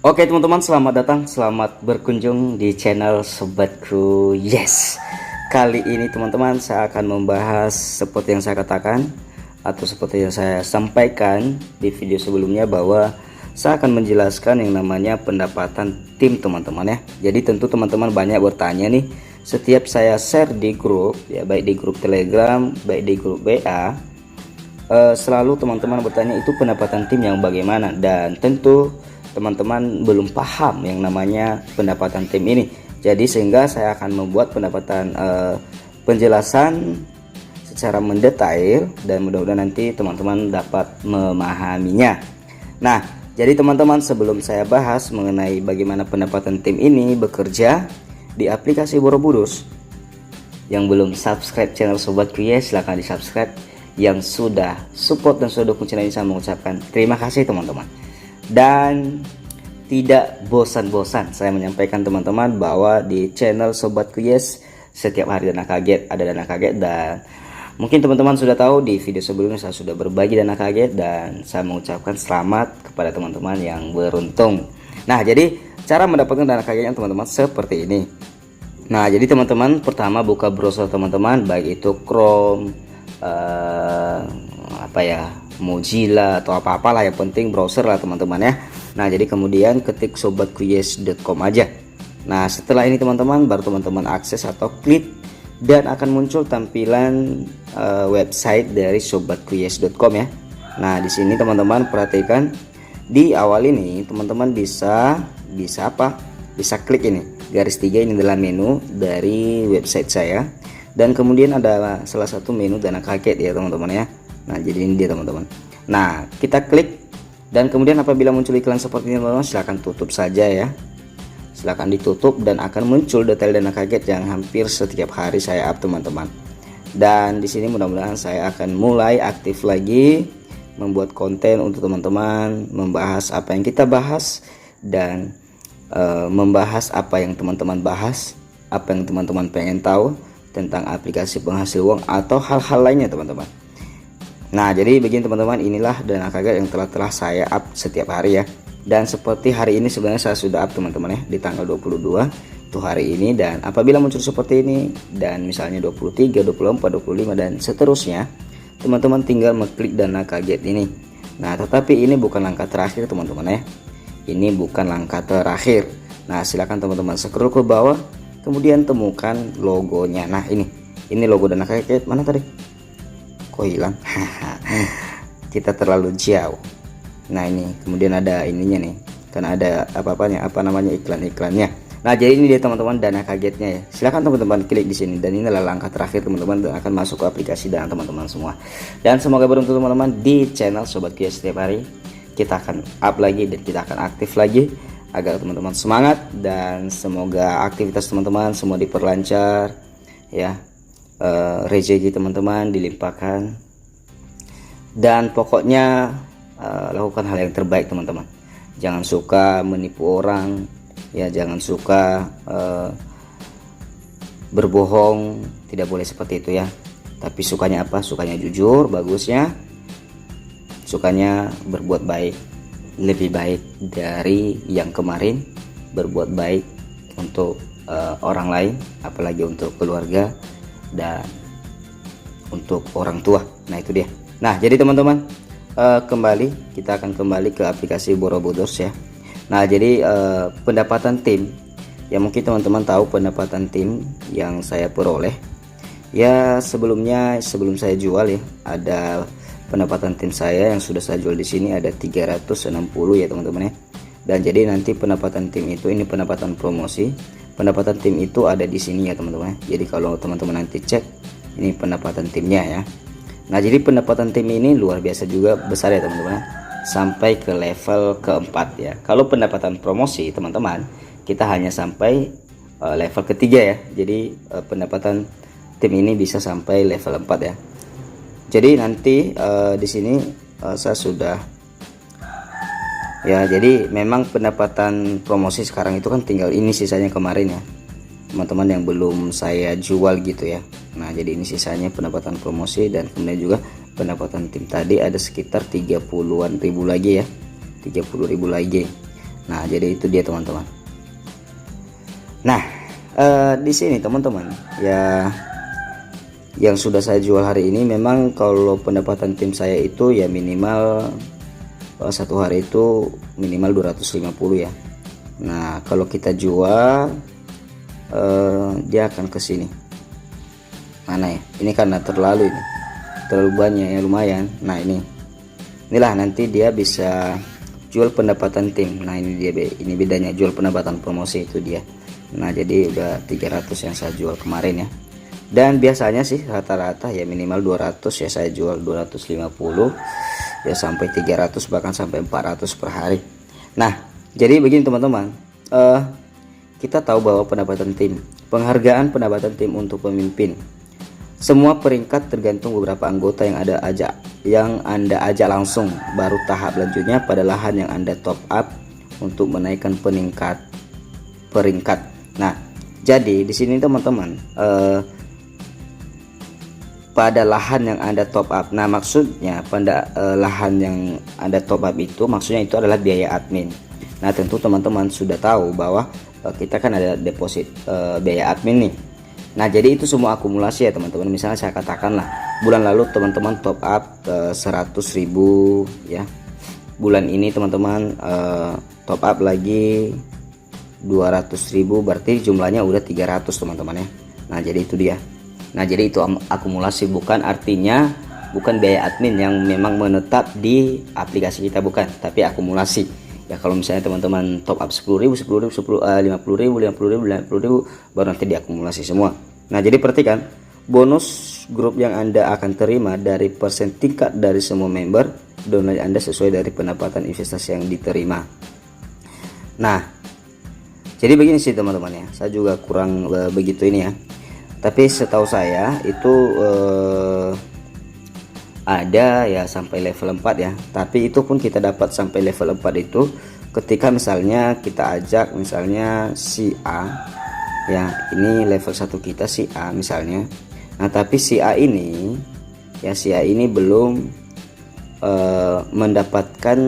Oke teman-teman, selamat datang, selamat berkunjung di channel Sobatku Yes. Kali ini teman-teman saya akan membahas seperti yang saya katakan atau seperti yang saya sampaikan di video sebelumnya, bahwa saya akan menjelaskan yang namanya pendapatan tim teman-teman ya. Jadi tentu teman-teman banyak bertanya nih, setiap saya share di grup ya, baik di grup Telegram, baik di grup WA, selalu teman-teman bertanya itu pendapatan tim yang bagaimana, dan tentu teman-teman belum paham yang namanya pendapatan tim ini. Jadi sehingga saya akan membuat pendapatan penjelasan secara mendetail, dan mudah-mudahan nanti teman-teman dapat memahaminya. Nah, jadi teman-teman, sebelum saya bahas mengenai bagaimana pendapatan tim ini bekerja di aplikasi Borobudur, yang belum subscribe channel Sobatku Yes, silahkan di subscribe. Yang sudah support dan sudah dukung channel ini, saya mengucapkan terima kasih teman-teman. Dan tidak bosan-bosan saya menyampaikan teman-teman bahwa di channel Sobatku Yes setiap hari dana kaget, ada dana kaget. Dan mungkin teman-teman sudah tahu di video sebelumnya saya sudah berbagi dana kaget, dan saya mengucapkan selamat kepada teman-teman yang beruntung. Nah, jadi cara mendapatkan dana kagetnya teman-teman seperti ini. Nah, jadi teman-teman pertama buka browser teman-teman, baik itu Chrome, Mozilla atau apa-apalah, yang penting browser lah teman-teman ya. Nah, jadi kemudian ketik sobatkuyes.com aja. Nah, setelah ini teman-teman baru teman-teman akses atau klik, dan akan muncul tampilan website dari sobatkuyes.com ya. Nah, di sini teman-teman perhatikan, di awal ini teman-teman bisa klik ini garis 3, ini adalah menu dari website saya. Dan kemudian ada salah satu menu dana kaget ya teman-teman ya. Nah, jadi ini dia teman-teman. Nah, kita klik, dan kemudian apabila muncul iklan seperti ini teman-teman, silahkan tutup saja ya. Silahkan ditutup, dan akan muncul detail dana kaget yang hampir setiap hari saya up teman-teman. Dan di sini mudah-mudahan saya akan mulai aktif lagi membuat konten untuk teman-teman, membahas apa yang kita bahas, dan membahas apa yang teman-teman bahas, apa yang teman-teman pengen tahu tentang aplikasi penghasil uang atau hal-hal lainnya teman-teman. Nah, jadi begini teman-teman, inilah dana kaget yang telah saya up setiap hari ya. Dan seperti hari ini sebenarnya saya sudah up teman-teman ya, di tanggal 22 tuh hari ini. Dan apabila muncul seperti ini, dan misalnya 23, 24, 25 dan seterusnya, teman-teman tinggal mengklik dana kaget ini. Nah, tetapi ini bukan langkah terakhir teman-teman ya. Ini bukan langkah terakhir. Nah, silakan teman-teman scroll ke bawah, kemudian temukan logonya. Nah, ini logo dana kaget. Mana tadi? Kok hilang? Kita terlalu jauh. Nah, ini kemudian ada ininya nih, karena ada iklan-iklannya. Nah, jadi ini dia teman-teman dana kagetnya ya. Silakan teman-teman klik di sini, dan inilah langkah terakhir teman-teman, dan akan masuk ke aplikasi dan teman-teman semua. Dan semoga beruntung teman-teman di channel Sobat Kuyes. Setiap hari kita akan up lagi, dan kita akan aktif lagi, agar teman-teman semangat, dan semoga aktivitas teman-teman semua diperlancar ya, rezeki teman-teman dilimpahkan, dan pokoknya lakukan hal yang terbaik teman-teman. Jangan suka menipu orang ya, jangan suka berbohong, tidak boleh seperti itu ya. Tapi sukanya apa? Sukanya jujur, bagusnya sukanya berbuat baik, lebih baik dari yang kemarin, berbuat baik untuk orang lain, apalagi untuk keluarga dan untuk orang tua. Nah, itu dia. Nah, jadi teman-teman, kita akan kembali ke aplikasi Borobudur ya. Nah, jadi pendapatan tim, ya mungkin teman-teman tahu pendapatan tim yang saya peroleh ya. Sebelum saya jual ya, ada pendapatan tim saya yang sudah saya jual di sini ada 360 ya teman-teman ya. Dan jadi nanti pendapatan tim itu, ini pendapatan promosi, pendapatan tim itu ada di sini ya teman-teman. Jadi kalau teman-teman nanti cek, ini pendapatan timnya ya. Nah, jadi pendapatan tim ini luar biasa juga besar ya teman-teman, sampai ke level keempat ya. Kalau pendapatan promosi teman-teman, kita hanya sampai level ketiga ya. Jadi pendapatan tim ini bisa sampai level 4 ya. Jadi nanti di sini saya sudah ya, jadi memang pendapatan promosi sekarang itu kan tinggal ini sisanya kemarin ya teman-teman, yang belum saya jual gitu ya. Nah, jadi ini sisanya pendapatan promosi, dan kemudian juga pendapatan tim tadi ada sekitar 30-an ribu lagi ya, 30.000 lagi. Nah, jadi itu dia teman-teman. Nah, di sini teman-teman ya, yang sudah saya jual hari ini, memang kalau pendapatan tim saya itu ya minimal satu hari itu minimal 250 ya. Nah, kalau kita jual dia akan ke sini. Mana ya? Ini karena terlalu banyak ya, lumayan. Nah, inilah nanti dia bisa jual pendapatan tim. Nah, ini dia, ini bedanya jual pendapatan promosi itu dia. Nah, jadi udah 300 yang saya jual kemarin ya. Dan biasanya sih rata-rata ya minimal 200 ya, saya jual 250 ya sampai 300 bahkan sampai 400 per hari. Nah, jadi begini teman-teman, kita tahu bahwa pendapatan tim, penghargaan pendapatan tim untuk pemimpin, semua peringkat tergantung beberapa anggota yang Anda ajak langsung. Baru tahap lanjutnya pada lahan yang Anda top up untuk menaikkan peringkat. Nah, jadi di sini teman-teman, pada lahan yang Anda top up. Nah, maksudnya pada lahan yang Anda top up itu maksudnya itu adalah biaya admin. Nah, tentu teman-teman sudah tahu bahwa kita kan ada deposit biaya admin nih. Nah, jadi itu semua akumulasi ya teman-teman. Misalnya saya katakanlah bulan lalu teman-teman top up 100.000 ya. Bulan ini teman-teman top up lagi 200.000, berarti jumlahnya udah 300 teman-teman ya. Nah, jadi itu dia. Nah, jadi itu akumulasi, bukan artinya bukan biaya admin yang memang menetap di aplikasi kita, bukan, tapi akumulasi ya. Kalau misalnya teman-teman top up 10.000, 50.000, 50.000 baru nanti diakumulasi semua. Nah, jadi perhatikan, bonus grup yang Anda akan terima dari persen tingkat dari semua member download Anda sesuai dari pendapatan investasi yang diterima. Nah, jadi begini sih teman-teman ya, saya juga kurang begitu ini ya. Tapi setahu saya itu ada ya sampai level 4 ya. Tapi itu pun kita dapat sampai level 4 itu ketika misalnya kita ajak misalnya si A ya, ini level 1 kita si A misalnya. Nah, tapi si A ini belum mendapatkan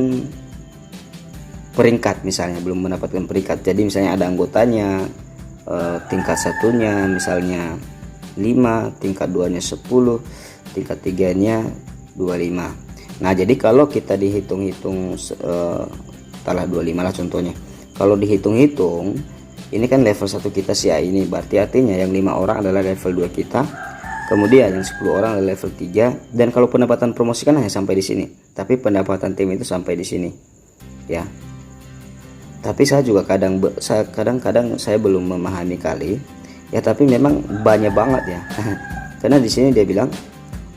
peringkat, misalnya belum mendapatkan peringkat. Jadi misalnya ada anggotanya tingkat satunya misalnya 5, tingkat 2-nya 10, tingkat 3-nya 25. Nah, jadi kalau kita dihitung-hitung setelah 25 lah contohnya, kalau dihitung-hitung ini kan level 1 kita si A ini, berarti artinya yang 5 orang adalah level 2 kita, kemudian yang 10 orang adalah level 3, dan kalau pendapatan promosi kan hanya sampai di sini, tapi pendapatan tim itu sampai di sini ya. Tapi saya juga kadang-kadang saya belum memahami kali ya, tapi memang banyak banget ya. Karena di sini dia bilang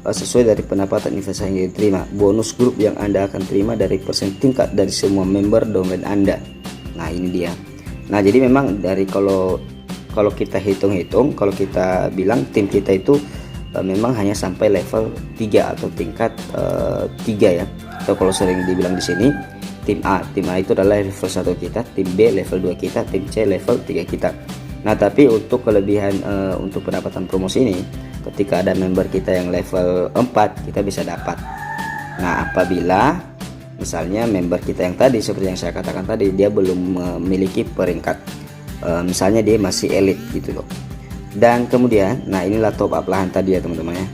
sesuai dari pendapatan investasi yang diterima, bonus grup yang Anda akan terima dari persen tingkat dari semua member domain Anda. Nah, ini dia. Nah, jadi memang dari kalau kita hitung-hitung, kalau kita bilang tim kita itu memang hanya sampai level 3 atau tingkat 3 ya. Atau kalau sering dibilang di sini tim A itu adalah level 1 kita, tim B level 2 kita, tim C level 3 kita. Nah, tapi untuk kelebihan untuk pendapatan promosi ini, ketika ada member kita yang level 4 kita bisa dapat. Nah, apabila misalnya member kita yang tadi seperti yang saya katakan tadi, dia belum memiliki peringkat, misalnya dia masih elite gitu loh. Dan kemudian nah inilah top up lahan tadi ya teman-teman ya.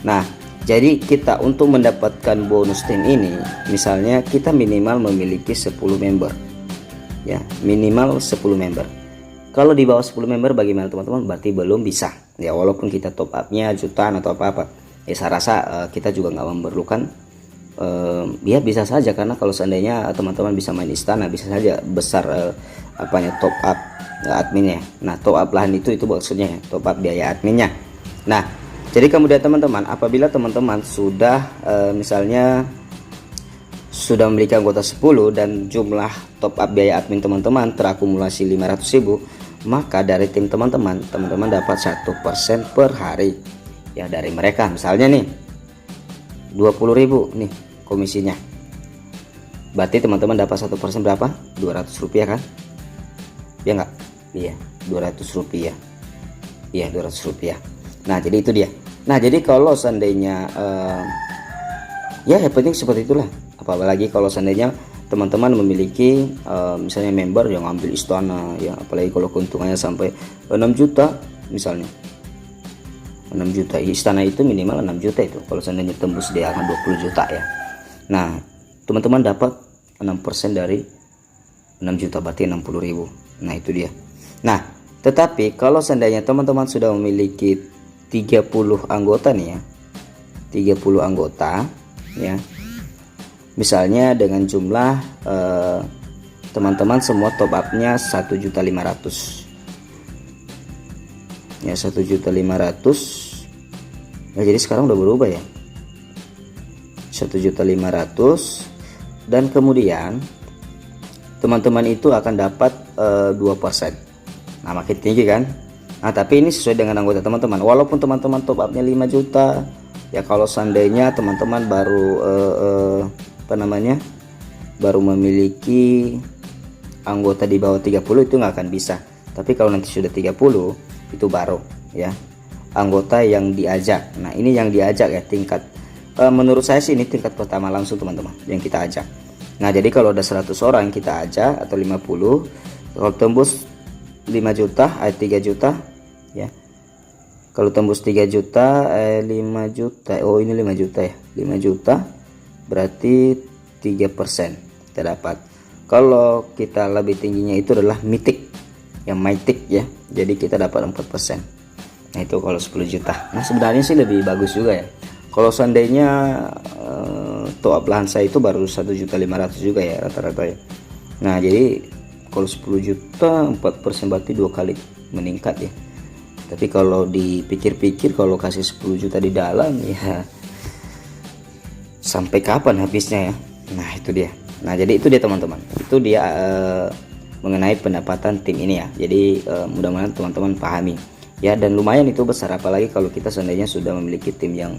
Nah, jadi kita untuk mendapatkan bonus tim ini, misalnya kita minimal memiliki 10 member ya, minimal 10 member. Kalau di bawah 10 member bagaimana teman-teman? Berarti belum bisa ya, walaupun kita top upnya jutaan atau apa-apa ya, saya rasa kita juga nggak memerlukan. Ya bisa saja, karena kalau seandainya teman-teman bisa main istana, bisa saja besar top up adminnya. Nah, top up lahan itu maksudnya ya, top up biaya adminnya. Nah, jadi kemudian teman-teman, apabila teman-teman sudah misalnya sudah memiliki anggota 10 dan jumlah top up biaya admin teman-teman terakumulasi 500.000, maka dari tim teman-teman dapat 1% per hari ya dari mereka. Misalnya nih 20.000 nih komisinya, berarti teman-teman dapat 1% berapa? 200 rupiah kan ya, enggak? Iya, 200 rupiah. Iya, 200 rupiah. Nah, jadi itu dia. Nah, jadi kalau seandainya ya yang penting seperti itulah, apalagi kalau seandainya teman-teman memiliki misalnya member yang ambil istana ya, apalagi kalau keuntungannya sampai 6 juta misalnya, 6 juta istana itu minimal 6 juta itu kalau seandainya tembus dia akan 20 juta ya. Nah teman-teman dapat 6% dari 6 juta berarti 60.000. Nah itu dia. Nah tetapi kalau seandainya teman-teman sudah memiliki 30 anggota nih ya, 30 anggota ya, misalnya dengan jumlah teman-teman semua top upnya 1.500.000 ya, 1.500.000 ya, jadi sekarang udah berubah ya, 1.500.000, dan kemudian teman-teman itu akan dapat 2%. Nah makin tinggi kan. Nah tapi ini sesuai dengan anggota teman-teman, walaupun teman-teman top upnya 5 juta ya, kalau seandainya teman-teman baru baru memiliki anggota di bawah 30 itu nggak akan bisa. Tapi kalau nanti sudah 30 itu baru ya anggota yang diajak. Nah ini yang diajak ya, tingkat menurut saya sih ini tingkat pertama langsung teman-teman yang kita ajak. Nah jadi kalau ada 100 orang yang kita ajak atau 50, kalau tembus 5 juta 3 juta ya, kalau tembus 3 juta 5 juta, oh ini 5 juta ya, 5 juta berarti 3% kita dapat. Kalau kita lebih tingginya itu adalah mythic yang mythic ya, jadi kita dapat 4%. Nah itu kalau 10 juta. Nah sebenarnya sih lebih bagus juga ya, kalau seandainya top up lahan saya itu baru 1.500.000 juga ya rata-rata ya. Nah jadi kalau 10 juta 4% berarti 2 kali meningkat ya. Tapi kalau dipikir-pikir kalau kasih 10 juta di dalam ya sampai kapan habisnya ya. Nah itu dia. Nah jadi itu dia teman-teman, itu dia mengenai pendapatan tim ini ya. Jadi mudah-mudahan teman-teman pahami ya, dan lumayan itu besar, apalagi kalau kita seandainya sudah memiliki tim yang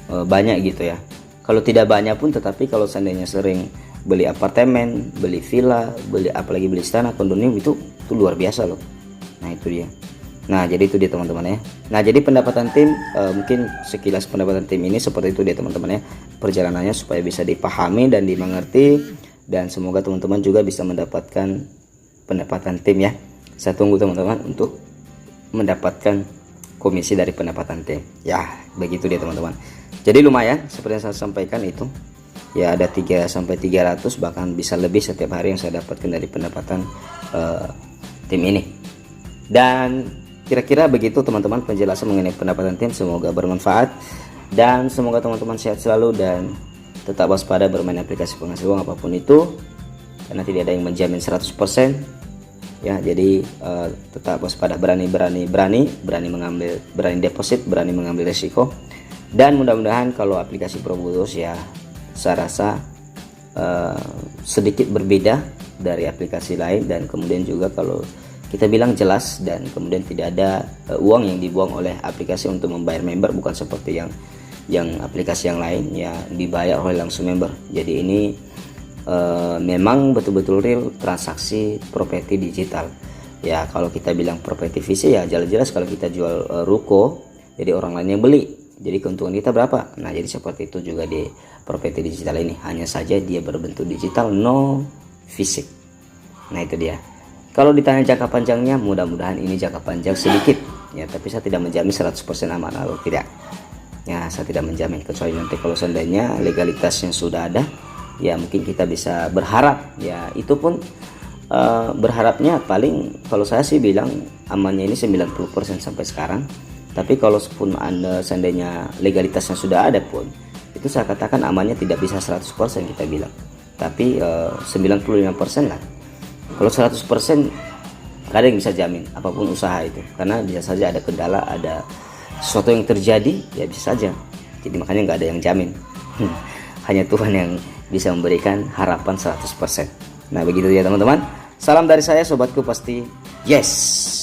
banyak gitu ya. Kalau tidak banyak pun, tetapi kalau seandainya sering beli apartemen, beli villa, apalagi beli istana, kondominium, itu luar biasa loh. Nah itu dia. Nah jadi itu dia teman-teman ya. Nah jadi pendapatan tim mungkin sekilas pendapatan tim ini seperti itu dia teman-teman ya, perjalanannya supaya bisa dipahami dan dimengerti, dan semoga teman-teman juga bisa mendapatkan pendapatan tim ya. Saya tunggu teman-teman untuk mendapatkan komisi dari pendapatan tim ya, begitu dia teman-teman. Jadi lumayan seperti yang saya sampaikan itu ya, ada 3 sampai 300 bahkan bisa lebih setiap hari yang saya dapatkan dari pendapatan tim ini. Dan kira-kira begitu teman-teman penjelasan mengenai pendapatan tim, semoga bermanfaat dan semoga teman-teman sehat selalu dan tetap waspada bermain aplikasi penghasil uang apapun itu, karena tidak ada yang menjamin 100% ya. Jadi tetap waspada, berani mengambil, berani deposit, berani mengambil resiko. Dan mudah-mudahan kalau aplikasi Probudus ya, saya rasa sedikit berbeda dari aplikasi lain, dan kemudian juga kalau kita bilang jelas, dan kemudian tidak ada uang yang dibuang oleh aplikasi untuk membayar member, bukan seperti yang aplikasi yang lain ya dibayar oleh langsung member. Jadi ini memang betul-betul real transaksi properti digital ya. Kalau kita bilang properti fisik ya jelas-jelas kalau kita jual ruko, jadi orang lain yang beli, jadi keuntungan kita berapa. Nah jadi seperti itu juga di properti digital ini, hanya saja dia berbentuk digital, no fisik. Nah itu dia. Kalau ditanya jangka panjangnya, mudah-mudahan ini jangka panjang sedikit ya, tapi saya tidak menjamin 100% aman atau tidak ya, saya tidak menjamin, kecuali nanti kalau seandainya legalitasnya sudah ada ya, mungkin kita bisa berharap ya. Itu pun berharapnya paling, kalau saya sih bilang amannya ini 90% sampai sekarang. Tapi kalau pun Anda seandainya legalitasnya sudah ada pun, itu saya katakan amannya tidak bisa 100% kita bilang, tapi 95% lah. Kalau 100% gak ada yang bisa jamin apapun usaha itu, karena bisa saja ada kendala, ada sesuatu yang terjadi ya, bisa saja. Jadi makanya nggak ada yang jamin. Hanya Tuhan yang bisa memberikan harapan 100%. Nah begitu ya teman-teman. Salam dari saya, sobatku pasti yes.